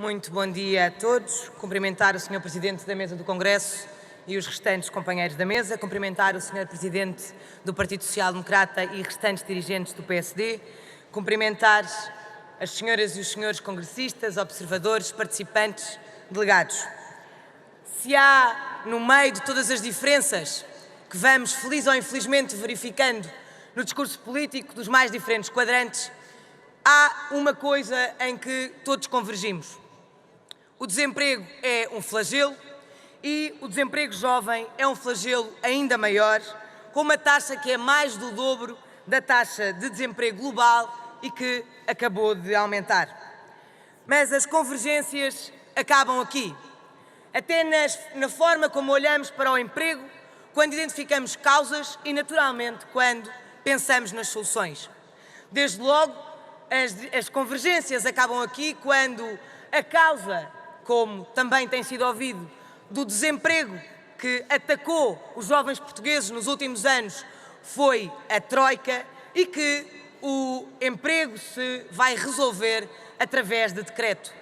Muito bom dia a todos. Cumprimentar o Sr. Presidente da Mesa do Congresso e os restantes companheiros da mesa. Cumprimentar o Sr. Presidente do Partido Social Democrata e restantes dirigentes do PSD. Cumprimentar as senhoras e os senhores congressistas, observadores, participantes, delegados. Se há, no meio de todas as diferenças que vamos, feliz ou infelizmente, verificando no discurso político dos mais diferentes quadrantes, há uma coisa em que todos convergimos. O desemprego é um flagelo e o desemprego jovem é um flagelo ainda maior, com uma taxa que é mais do dobro da taxa de desemprego global e que acabou de aumentar. Mas as convergências acabam aqui. Até na forma como olhamos para o emprego, quando identificamos causas e, naturalmente, quando pensamos nas soluções. Desde logo, as convergências acabam aqui quando a causa, como também tem sido ouvido, do desemprego que atacou os jovens portugueses nos últimos anos foi a Troika e que o emprego se vai resolver através de decreto.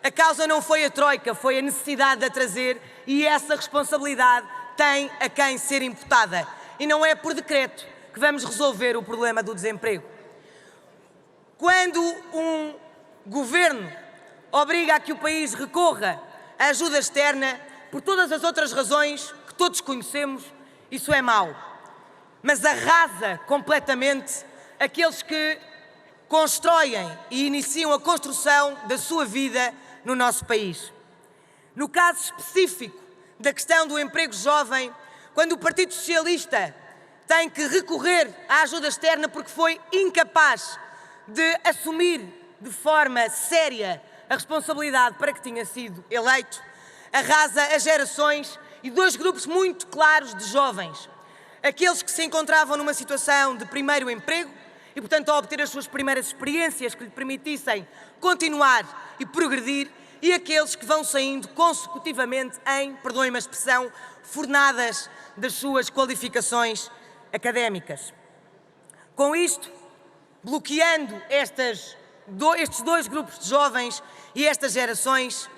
A causa não foi a Troika, foi a necessidade de a trazer e essa responsabilidade tem a quem ser imputada. E não é por decreto que vamos resolver o problema do desemprego. Quando um governo obriga a que o país recorra à ajuda externa, por todas as outras razões que todos conhecemos, isso é mau. Mas arrasa completamente aqueles que constroem e iniciam a construção da sua vida no nosso país. No caso específico da questão do emprego jovem, quando o Partido Socialista tem que recorrer à ajuda externa porque foi incapaz de assumir de forma séria a responsabilidade para que tinha sido eleito, arrasa as gerações e dois grupos muito claros de jovens. Aqueles que se encontravam numa situação de primeiro emprego e, portanto, a obter as suas primeiras experiências que lhe permitissem continuar e progredir, e aqueles que vão saindo consecutivamente em, perdoem-me a expressão, fornadas das suas qualificações académicas. Com isto, bloqueando estes dois grupos de jovens e estas gerações,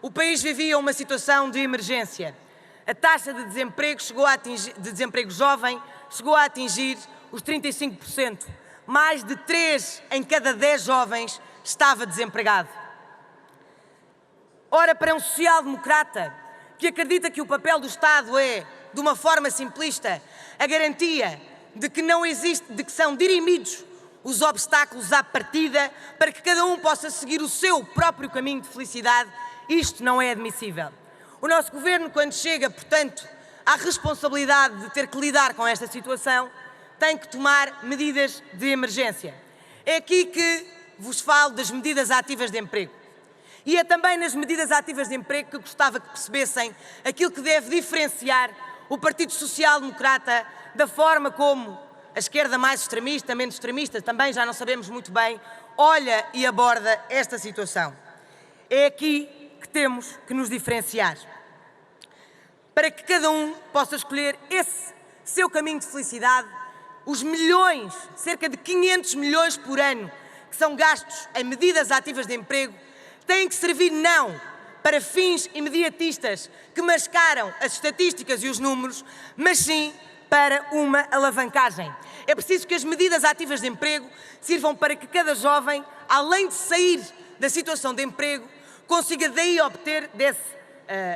o país vivia uma situação de emergência. A taxa de desemprego, jovem chegou a atingir os 35%. Mais de 3 em cada 10 jovens estava desempregado. Ora, para um social-democrata que acredita que o papel do Estado é, de uma forma simplista, a garantia de que não existe, de que são dirimidos os obstáculos à partida para que cada um possa seguir o seu próprio caminho de felicidade, isto não é admissível. O nosso governo, quando chega, portanto, à responsabilidade de ter que lidar com esta situação, tem que tomar medidas de emergência. É aqui que vos falo das medidas ativas de emprego. E é também nas medidas ativas de emprego que gostava que percebessem aquilo que deve diferenciar o Partido Social Democrata da forma como a esquerda mais extremista, menos extremista, também já não sabemos muito bem, olha e aborda esta situação. É aqui que temos que nos diferenciar. Para que cada um possa escolher esse seu caminho de felicidade, os milhões, cerca de 500 milhões por ano, que são gastos em medidas ativas de emprego, têm que servir não para fins imediatistas que mascaram as estatísticas e os números, mas sim para uma alavancagem. É preciso que as medidas ativas de emprego sirvam para que cada jovem, além de sair da situação de emprego, consiga daí obter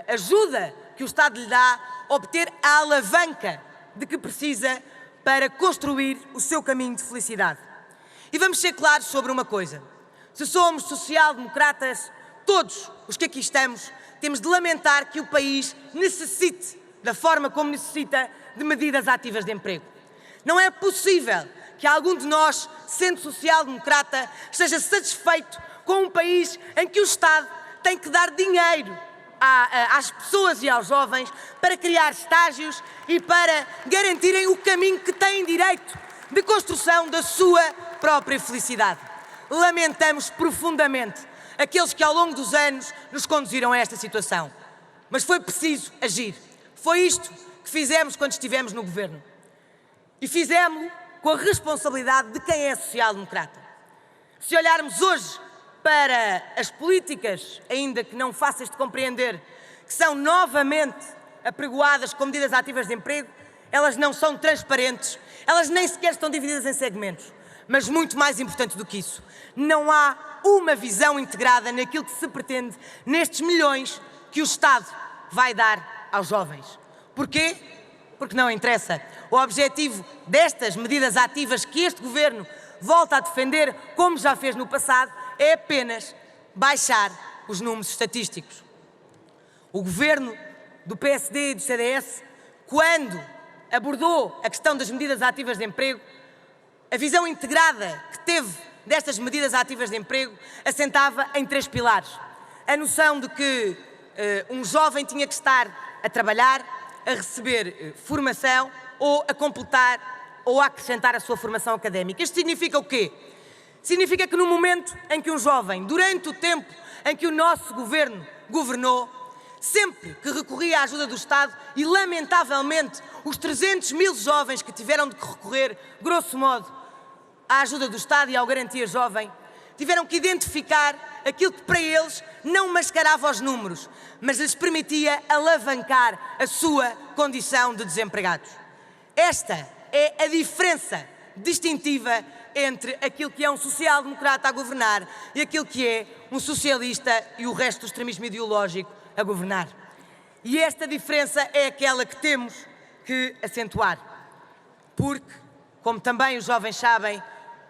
ajuda que o Estado lhe dá, obter a alavanca de que precisa para construir o seu caminho de felicidade. E vamos ser claros sobre uma coisa. Se somos social-democratas, todos os que aqui estamos, temos de lamentar que o país necessite, da forma como necessita, de medidas ativas de emprego. Não é possível que algum de nós, sendo social-democrata, esteja satisfeito com um país em que o Estado tem que dar dinheiro às pessoas e aos jovens para criar estágios e para garantirem o caminho que têm direito de construção da sua própria felicidade. Lamentamos profundamente aqueles que ao longo dos anos nos conduziram a esta situação. Mas foi preciso agir. Foi isto que fizemos quando estivemos no governo. E fizemos-lo com a responsabilidade de quem é social-democrata. Se olharmos hoje para as políticas, ainda que não fáceis de compreender, que são novamente apregoadas com medidas ativas de emprego, elas não são transparentes, elas nem sequer estão divididas em segmentos. Mas muito mais importante do que isso, não há uma visão integrada naquilo que se pretende nestes milhões que o Estado vai dar aos jovens. Porquê? Porque não interessa. O objetivo destas medidas ativas que este Governo volta a defender, como já fez no passado, é apenas baixar os números estatísticos. O Governo do PSD e do CDS, quando abordou a questão das medidas ativas de emprego, a visão integrada que teve destas medidas ativas de emprego assentava em 3 pilares. A noção de que um jovem tinha que estar a trabalhar, a receber formação ou a completar ou a acrescentar a sua formação académica. Isto significa o quê? Significa que no momento em que um jovem, durante o tempo em que o nosso Governo governou, sempre que recorria à ajuda do Estado, e lamentavelmente os 300 mil jovens que tiveram de recorrer, grosso modo, à ajuda do Estado e ao Garantia Jovem, tiveram que identificar aquilo que para eles não mascarava os números, mas lhes permitia alavancar a sua condição de desempregados. Esta é a diferença distintiva entre aquilo que é um social-democrata a governar e aquilo que é um socialista e o resto do extremismo ideológico a governar. E esta diferença é aquela que temos que acentuar, porque, como também os jovens sabem,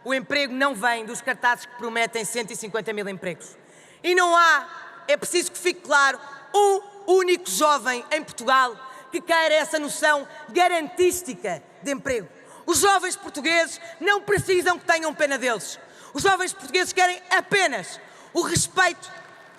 o emprego não vem dos cartazes que prometem 150 mil empregos. E não há, é preciso que fique claro, um único jovem em Portugal que queira essa noção garantística de emprego. Os jovens portugueses não precisam que tenham pena deles. Os jovens portugueses querem apenas o respeito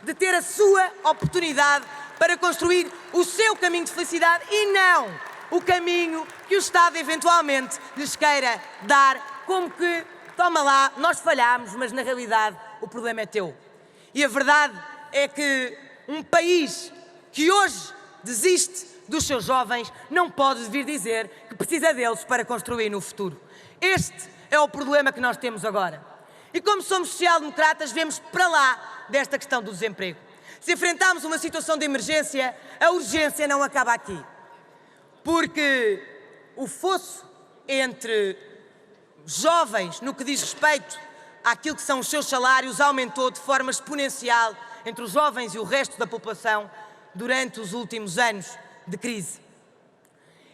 de ter a sua oportunidade para construir o seu caminho de felicidade e não o caminho que o Estado eventualmente lhes queira dar, como que, toma lá, nós falhámos, mas na realidade o problema é teu. E a verdade é que um país que hoje desiste dos seus jovens não pode vir dizer que precisa deles para construir no futuro. Este é o problema que nós temos agora. E como somos social-democratas, vemos para lá desta questão do desemprego. Se enfrentarmos uma situação de emergência, a urgência não acaba aqui. Porque o fosso entre jovens, no que diz respeito àquilo que são os seus salários, aumentou de forma exponencial entre os jovens e o resto da população durante os últimos anos de crise.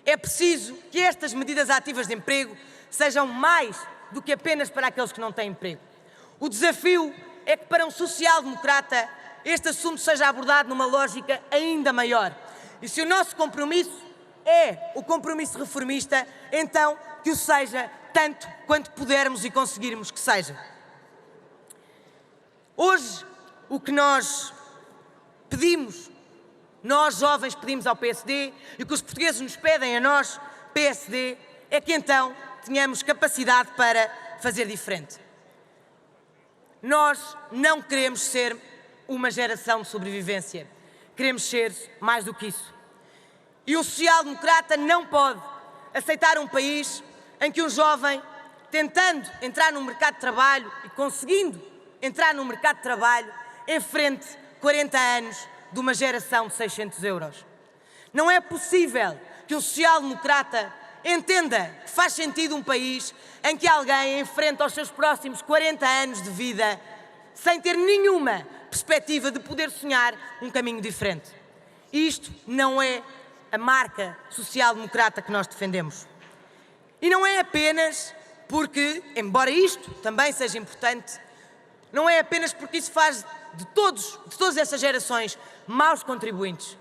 É preciso que estas medidas ativas de emprego sejam mais do que apenas para aqueles que não têm emprego. O desafio é que para um social-democrata este assunto seja abordado numa lógica ainda maior. E se o nosso compromisso é o compromisso reformista, então que o seja tanto quanto pudermos e conseguirmos que seja. Hoje, o que nós pedimos, nós jovens pedimos ao PSD, e o que os portugueses nos pedem a nós, PSD, é que então tenhamos capacidade para fazer diferente. Nós não queremos ser uma geração de sobrevivência, queremos ser mais do que isso. E um social-democrata não pode aceitar um país em que um jovem, tentando entrar no mercado de trabalho e conseguindo entrar no mercado de trabalho, enfrente 40 anos de uma geração de 600 euros. Não é possível que um social-democrata entenda que faz sentido um país em que alguém enfrenta os seus próximos 40 anos de vida sem ter nenhuma perspectiva de poder sonhar um caminho diferente. Isto não é a marca social-democrata que nós defendemos. E não é apenas porque, embora isto também seja importante, não é apenas porque isso faz de todas essas gerações maus contribuintes.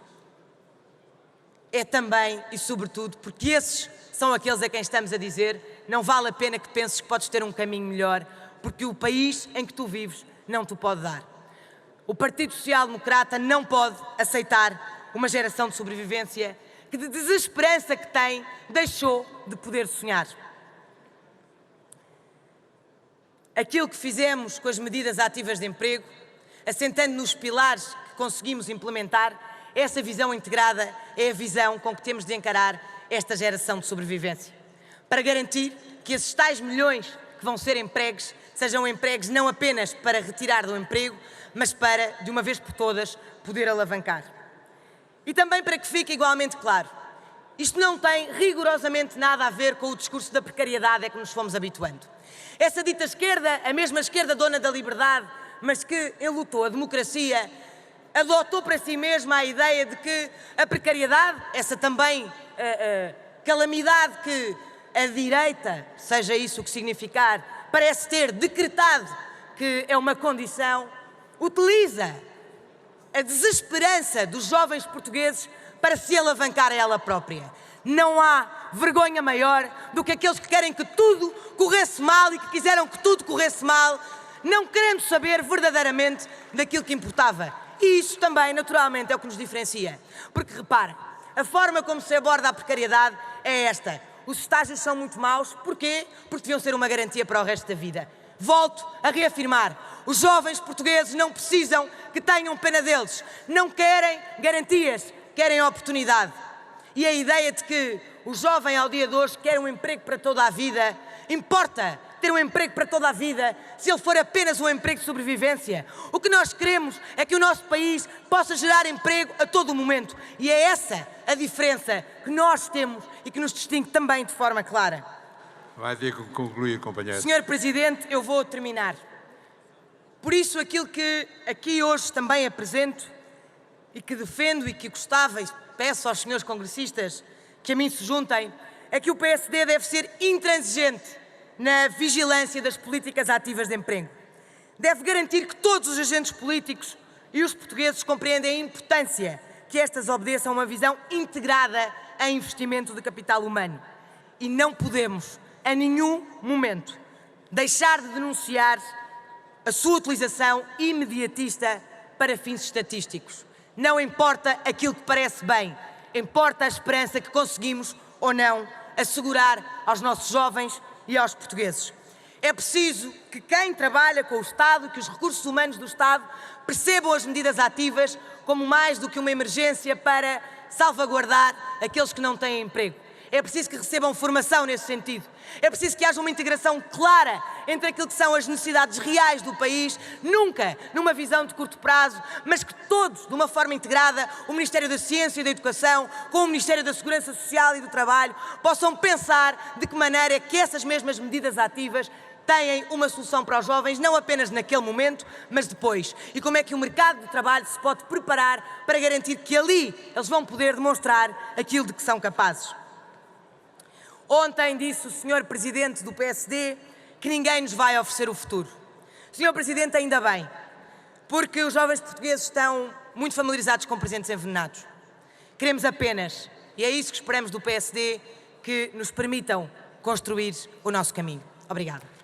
É também e sobretudo porque esses são aqueles a quem estamos a dizer: não vale a pena que penses que podes ter um caminho melhor, porque o país em que tu vives não te pode dar. O Partido Social Democrata não pode aceitar uma geração de sobrevivência que, de desesperança que tem, deixou de poder sonhar. Aquilo que fizemos com as medidas ativas de emprego, assentando nos pilares que conseguimos implementar, essa visão integrada é a visão com que temos de encarar esta geração de sobrevivência, para garantir que esses tais milhões que vão ser empregues sejam empregos não apenas para retirar do emprego, mas para, de uma vez por todas, poder alavancar. E também para que fique igualmente claro, isto não tem rigorosamente nada a ver com o discurso da precariedade a que nos fomos habituando. Essa dita esquerda, a mesma esquerda dona da liberdade, mas que enlutou a democracia, adotou para si mesma a ideia de que a precariedade, essa também calamidade que a direita, seja isso o que significar, parece ter decretado que é uma condição, utiliza a desesperança dos jovens portugueses para se alavancar a ela própria. Não há vergonha maior do que aqueles que querem que tudo corresse mal e que quiseram que tudo corresse mal, não querendo saber verdadeiramente daquilo que importava. E isso também, naturalmente, é o que nos diferencia. Porque, repara, a forma como se aborda a precariedade é esta. Os estágios são muito maus. Porquê? Porque deviam ser uma garantia para o resto da vida. Volto a reafirmar, os jovens portugueses não precisam que tenham pena deles. Não querem garantias, querem oportunidade. E a ideia de que o jovem ao dia de hoje quer um emprego para toda a vida, importa ter um emprego para toda a vida se ele for apenas um emprego de sobrevivência. O que nós queremos é que o nosso país possa gerar emprego a todo o momento. E é essa a diferença que nós temos e que nos distingue também de forma clara. Vai ter que concluir, companheiro. Senhor Presidente, eu vou terminar. Por isso, aquilo que aqui hoje também apresento e que defendo e que gostava e peço aos senhores congressistas que a mim se juntem, é que o PSD deve ser intransigente na vigilância das políticas ativas de emprego. Deve garantir que todos os agentes políticos e os portugueses compreendem a importância que estas obedeçam a uma visão integrada em investimento de capital humano. E não podemos, a nenhum momento, deixar de denunciar a sua utilização imediatista para fins estatísticos. Não importa aquilo que parece bem, importa a esperança que conseguimos ou não assegurar aos nossos jovens e aos portugueses. É preciso que quem trabalha com o Estado, que os recursos humanos do Estado percebam as medidas ativas como mais do que uma emergência para salvaguardar aqueles que não têm emprego. É preciso que recebam formação nesse sentido. É preciso que haja uma integração clara entre aquilo que são as necessidades reais do país, nunca numa visão de curto prazo, mas que todos, de uma forma integrada, o Ministério da Ciência e da Educação, com o Ministério da Segurança Social e do Trabalho, possam pensar de que maneira é que essas mesmas medidas ativas têm uma solução para os jovens, não apenas naquele momento, mas depois. E como é que o mercado de trabalho se pode preparar para garantir que ali eles vão poder demonstrar aquilo de que são capazes. Ontem disse o Sr. Presidente do PSD que ninguém nos vai oferecer o futuro. Sr. Presidente, ainda bem, porque os jovens portugueses estão muito familiarizados com presentes envenenados. Queremos apenas, e é isso que esperamos do PSD, que nos permitam construir o nosso caminho. Obrigada.